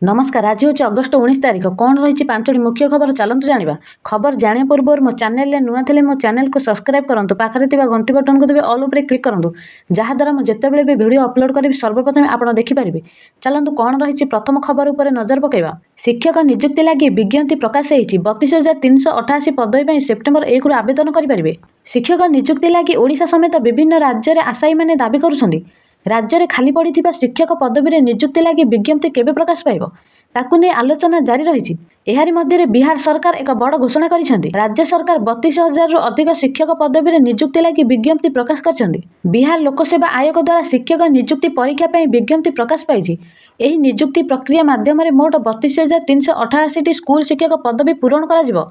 नमस्कार। आज हूँ अगस्ट 19 तारीख। कौन रही 5टी मुख्य खबर चलतु जाना। खबर जाने पूर्व मो चैनल नुआ थे मो चैनल को सब्सक्राइब करूँ, पाखे घंटी बटन को देवे ऑल उपर क्लिक करूँ, जहाँद्वारा मुझे जितेबाला भी वीडियो अपलोड करी सर्वप्रथम आप देखिपारे। चलतु कौन रही प्रथम खबर उपर नजर पकड़ा। शिक्षक नियुक्ति लगी विज्ञप्ति प्रकाश होती 32,388 पदवी सेप्टेम्बर 1 रु आवेदन करेंगे। शिक्षक नियुक्ति लगी ओडिशा समेत विभिन्न राज्य में आशायी मैंने दावी करुछन्ति। राज्य में खाली पड़ी शिक्षक पदवी में नियुक्ति लगी विज्ञप्ति केबे प्रकाश पाइब ताकू नहीं आलोचना जारी रही। एहारी मध्य बिहार सरकार एक बड़ घोषणा करिसेंति। राज्य सरकार 32,000 रु अधिक शिक्षक पदवी में नियुक्ति लगी विज्ञप्ति प्रकाश करछन्ति। बिहार लोकसेवा आयोग द्वारा शिक्षक नियुक्ति परीक्षा पर विज्ञप्ति प्रकाश पाई। एही नियुक्ति प्रक्रिया माध्यम मोट 32,388 स्कूल शिक्षक पदवी पूरण करा।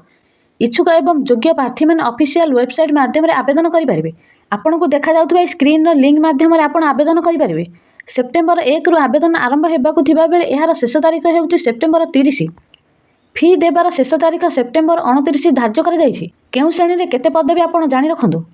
इच्छुक एवं योग्य प्रार्थी मैंने ऑफिशियल वेबसाइट माध्यम आवेदन करेंगे। आपन को देखा जाउथबा स्क्रीन लिंक माध्यम आप आवेदन करेंगे। सेप्टेम्बर 1 रु आवेदन आरंभ होगा बेले यार शेष तारीख होउछि सेप्टेम्बर 30। फी देवार शेष तारीख सेप्टेम्बर 29 धार्य कर श्रेणी में केते पदवी आप जाणी रखु।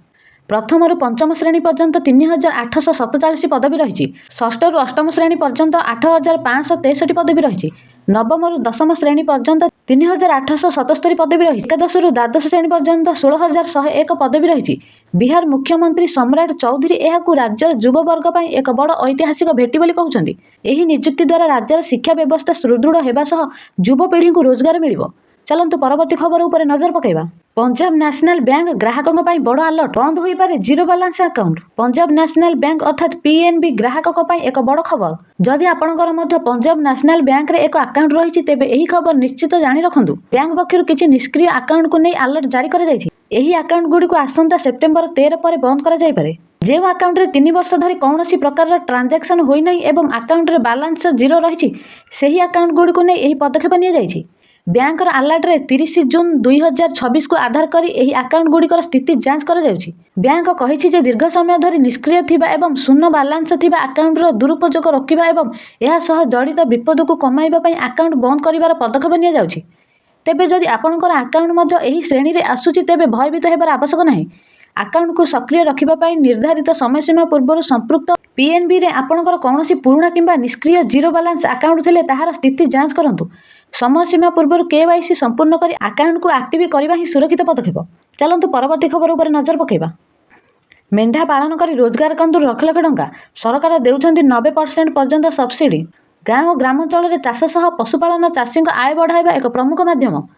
प्रथम रु पंचम श्रेणी पर्यंत 3,847 पदवी रही। षष्ठ रु अष्टम श्रेणी पर्यंत 8,563 पदवी रही। नवम रु दशम श्रेणी पर्यंत 3,877 पदवी रही। एकादश रु द्वादश श्रेणी पर्यंत 16,101 पदवी रही। बिहार मुख्यमंत्री सम्राट चौधरी यह राज्यर युववर्ग पर एक बड़ ऐतिहासिक भेटी बोली कहउछन्ति। एही नियुक्ति द्वारा राज्यर शिक्षा व्यवस्था सुदृढ़ होगा सह युवपीढ़ी को रोजगार मिलिबो। चलतु परवर्ती खबर उपर नजर पकड़ा। पंजाब नेशनल बैंक ग्राहकों पर बड़ अलर्ट। बंद हो पारे zero balance account. Punjab national bank अर्थात पीएनबी ग्राहकों पर एक बड़ खबर। जदि आपंकर पंजाब नेशनल बैंक रे एक अकाउंट रही तेबे एही खबर निश्चित जानी रखु। बैंक पक्षर किसी निष्क्रिय अकाउंट को नहीं अलर्ट जारी कर एही अकाउंट गुड़ी को आसंता सेप्टेम्बर 13 पर बंद कर जाइपारे। जो अकाउंट रे 3 वर्ष धरी कौन प्रकार ट्रांजैक्शन होई नहीं एवं अकाउंट रे बैलेंस जीरो रही सही अकाउंट गुड़ी को नहीं पदक्षेप नि बैंकर अलर्ट रे 30 जून 2026 को आधार करी एही अकाउंट गुड़िकर स्थिति जांच कर जाउछि। बैंक कहिछि जे दीर्घ समय धरी निष्क्रिय थिबा एवं शून्य बैलेंस थिबा अकाउंट रो दुरुपयोग रखिबा एवं एहा सह जड़ित विपद को कमाइबा पई अकाउंट बंद करिवार पदक्षेप निया जाउछि। तेबे जदि आपनकर अकाउंट मध्य एही श्रेणी रे आसुछि तेबे भयभीत हेबार आवश्यक नाही। अकाउंट को सक्रिय रखिबा पई निर्धारित समय सीमा पूर्व संपृक्त पीएनबी रे आपनकर कौनसी पुराना किंबा निष्क्रिय जीरो बैलेंस अकाउंट थिले ताहार स्थिति जांच करंतु। समय सीमा पूर्व केवाईसी संपूर्ण करी अकाउंट को एक्टिव करबा ही सुरक्षित पदक्षेप। चलंतु परवर्ती खबर उपर नजर पकेबा। मेंढा पालन करी रोजगार करंतु लाख लाख टंका। सरकार देउछन्ति 90% पर्यंत सब्सिडी। गाँव और ग्रामांचल में चाष सह पशुपालन चाषी आय बढ़ाइबा एक प्रमुख माध्यम।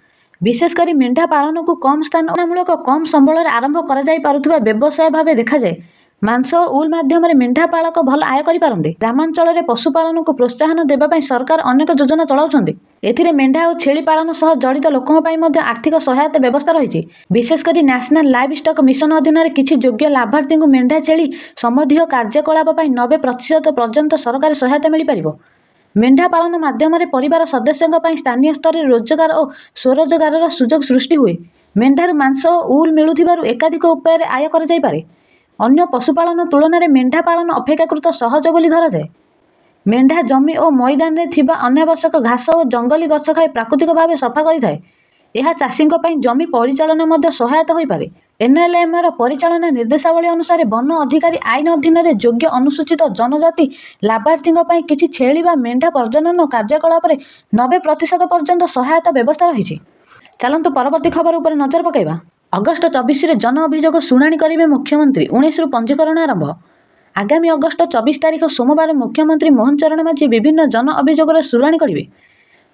विशेषकर मेंढा पालन को कम स्थानमूलक कम संबल आरंभ कर व्यवसाय भाव देखा जाए। मांस और उल माध्यम मेंढा पालक भल आय करें। ग्रामांचल में पशुपालन को प्रोत्साहन देवाई सरकार अनेक योजना चलाउछन्ति। एथिरे मेंढा और छेली पालन सह जड़ित लोकों पर आर्थिक सहायता व्यवस्था रही। विशेषकर नेशनल लाइव स्टॉक मिशन अधीन किसी योग्य लाभार्थी को मेंढा छेली संबंधी कार्यकलाप 90% पर्यंत सरकारी सहायता मिल पार। मेंढा पालन माध्यम परिवार सदस्यों स्थानीय स्तर में रोजगार और स्वरोजगार सुजोग सृष्टि हुए। मेंढार मांस और उल मिलुथिबारु एकाधिक उपाय आय कर जाई पारे। अन्य पशुपालन तुलन में मेंढा पालन अपेक्षाकृत सहज बोली धरा जाए। मेंढा जमी और मैदान में थिबा अनावश्यक घास और जंगली गछ खाई प्राकृतिक भाव सफा करिथाए। यह चाषी जमी परिचालन मध्य सहायता हो पारे। एनएलएम परिचालन निर्देशावली अनुसार वन अधिकारी आईन अधीन में योग्य अनुसूचित जनजाति लाभार्थी किसी छेली बा मेंढा प्रजनन कार्यकलाप 90% पर्यंत सहायता व्यवस्था रही। चलंतु परवर्ती खबर उपर नजर पकेबा। अगस्ट 24 रे जन अभियोग शुणाणी करेंगे मुख्यमंत्री। 19 रु पंजीकरण आरंभ। आगामी अगस्ट 24 तारीख सोमवार मुख्यमंत्री मोहन चरण माझी विभिन्न जन अभियोग शुणाणी करेंगे।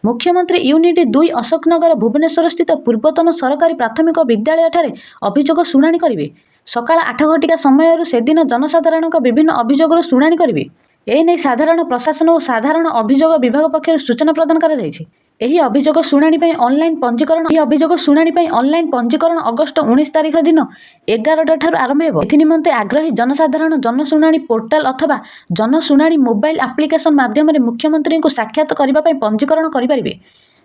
मुख्यमंत्री यूनिट 2 अशोकनगर भुवनेश्वर स्थित पूर्वतन सरकारी प्राथमिक विद्यालय ठारे अभियोग शुणाणी करेंगे। सकाळ 8 घटिका समय से दिन जनसाधारण विभिन्न अभियोग शुणाणी करेंगे। एने साधारण प्रशासन और साधारण अभियोग विभाग पक्षर सूचना प्रदान कर एही अभियोग शुणाणी ऑनलाइन पंजीकरण अगस्ट 19 तारीख दिन 11टा ठार आरंभ हो। एनिमंते आग्रही जनसाधारण जनशुणाणी पोर्टाल अथवा जनशुणाणी मोबाइल एप्लिकेशन माध्यम मुख्यमंत्री को साक्षात करने पंजीकरण करेंगे।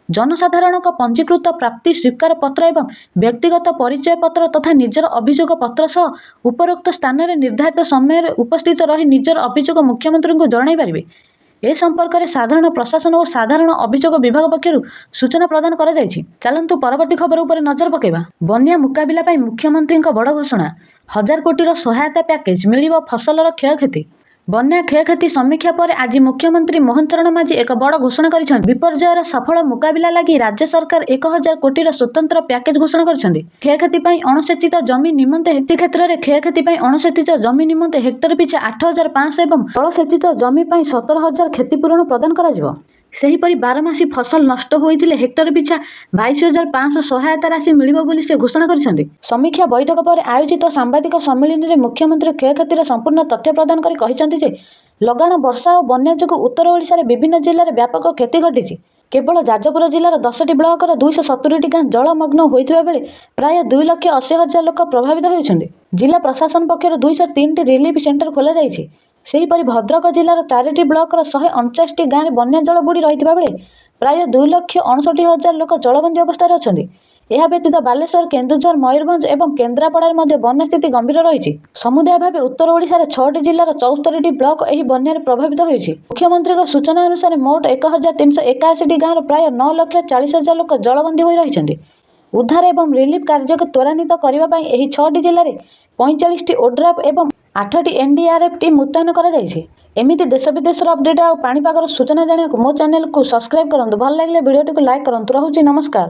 जनसाधारण पंजीकृत प्राप्ति स्वीकार पत्र एवं व्यक्तिगत परिचय पत्र तथा निजर अभियोग पत्र सह उपरोक्त स्थान में निर्धारित समय उपस्थित रही निजर अभियोग मुख्यमंत्री को जणाई पारे। ए संपर्क में साधारण प्रशासन और साधारण अभियोग विभाग पक्षर सूचना प्रदान कर जायछि। चलंतु परवर्ती खबर उपर नजर पकेबा। बन्या मुकाबिला मुख्यमंत्री बड़ घोषणा। 1000 कोटी सहायता पैकेज मिलिबो फसलर क्षयक्षति। ବନ୍ୟା କ୍ଷୟକ୍ଷତି ସମୀକ୍ଷା ପରେ ଆଜି ମୁଖ୍ୟମନ୍ତ୍ରୀ ମୋହନ ଚରଣ ମାଝୀ ଏକ ବଡ଼ ଘୋଷଣା କରିଛନ୍ତି। ବିପର୍ଯ୍ୟୟର ସଫଳ ମୁକାବିଲା ଲାଗି ରାଜ୍ୟ ସରକାର 1000 କୋଟିର ସ୍ୱତନ୍ତ୍ର ପ୍ୟାକେଜ ଘୋଷଣା କରିଛନ୍ତି। କ୍ଷୟକ୍ଷତି ପାଇଁ ଅଣସେଚିତ ଜମି ନିମନ୍ତେ କ୍ଷେତ୍ରରେ କ୍ଷୟକ୍ଷତି ପାଇଁ ଅଣସେଚିତ ଜମି ନିମନ୍ତେ ହେକ୍ଟର ପିଛା 8500 ଏବଂ ଜଳସେଚିତ ଜମି ପାଇଁ 17000 କ୍ଷତିପୂରଣ ପ୍ରଦାନ କରାଯିବ। ସେହିପରି ବାରମାସୀ ଫସଲ ନଷ୍ଟ ହୋଇଥିଲେ ହେକ୍ଟର ପିଛା 22500 ସହାୟତା ରାଶି ମିଳିବ ବୋଲି ସେ ଘୋଷଣା କରିଛନ୍ତି। ସମୀକ୍ଷା ବୈଠକ ପରେ ଆୟୋଜିତ ସାମ୍ବାଦିକ ସମ୍ମିଳନୀରେ ମୁଖ୍ୟମନ୍ତ୍ରୀ କ୍ଷୟକ୍ଷତିର ସମ୍ପୂର୍ଣ୍ଣ ତଥ୍ୟ ପ୍ରଦାନ କରି କହିଛନ୍ତି ଯେ ଲଗାଣ ବର୍ଷା ଓ ବନ୍ୟା ଯୋଗୁଁ ଉତ୍ତର ଓଡ଼ିଶାରେ ବିଭିନ୍ନ ଜିଲ୍ଲାରେ ବ୍ୟାପକ କ୍ଷତି ଘଟିଛି। କେବଳ ଯାଜପୁର ଜିଲ୍ଲାର 10ଟି ବ୍ଲକର 270ଟି ଗାଁ ଜଳମଗ୍ନ ହୋଇଥିବା ବେଳେ ପ୍ରାୟ 2,80,000 ଲୋକ ପ୍ରଭାବିତ ହେଉଛନ୍ତି। ଜିଲ୍ଲା ପ୍ରଶାସନ ପକ୍ଷରୁ 203ଟି ରିଲିଫ ସେଣ୍ଟର ଖୋଲାଯାଇଛି। ସେହିପରି ଭଦ୍ରକ ଜିଲ୍ଲାର 4ଟି ବ୍ଲକର 149ଟି ଗାଁରେ ବନ୍ୟା ଜଳ ବୁଡ଼ି ରହିଥିବା ବେଳେ ପ୍ରାୟ 2,69,000 ଲୋକ ଜଳବନ୍ଦୀ ଅବସ୍ଥାରେ ଅଛନ୍ତି। ଏହା ବ୍ୟତୀତ ବାଲେଶ୍ୱର, କେନ୍ଦୁଝର, ମୟୂରଭଞ୍ଜ ଏବଂ କେନ୍ଦ୍ରାପଡ଼ାରେ ମଧ୍ୟ ବନ୍ୟା ସ୍ଥିତି ଗମ୍ଭୀର ରହିଛି। ସମୁଦାୟ ଭାବେ ଉତ୍ତର ଓଡ଼ିଶାର 6ଟି ଜିଲ୍ଲାର 74ଟି ବ୍ଲକ ଏହି ବନ୍ୟାରେ ପ୍ରଭାବିତ ହୋଇଛି। ମୁଖ୍ୟମନ୍ତ୍ରୀଙ୍କ ସୂଚନା ଅନୁସାରେ ମୋଟ 1381ଟି ଗାଁର ପ୍ରାୟ 9,40,000 ଲୋକ ଜଳବନ୍ଦୀ ହୋଇ ରହିଛନ୍ତି। ଉଦ୍ଧାର ଏବଂ ରିଲିଫ କାର୍ଯ୍ୟକୁ ତ୍ୱରାନ୍ୱିତ କରିବା ପାଇଁ ଏହି 6ଟି ଜିଲ୍ଲାରେ 45ଟି ଓଡ୍ରାଫ ଏବଂ 8ଟି NDRF ଟିମ୍ ମୁତୟନ କରାଯାଇଛି। ଏମିତି ଦେଶ ବିଦେଶର ଅପଡେଟ୍ ଆଉ ପାଣିପାଗର ସୂଚନା ଜାଣିବାକୁ ମୋ ଚ୍ୟାନେଲକୁ ସବସ୍କ୍ରାଇବ୍ କରନ୍ତୁ। ଭଲ ଲାଗିଲେ ଭିଡ଼ିଓଟିକୁ ଲାଇକ୍ କରନ୍ତୁ। ରହୁଛି, ନମସ୍କାର।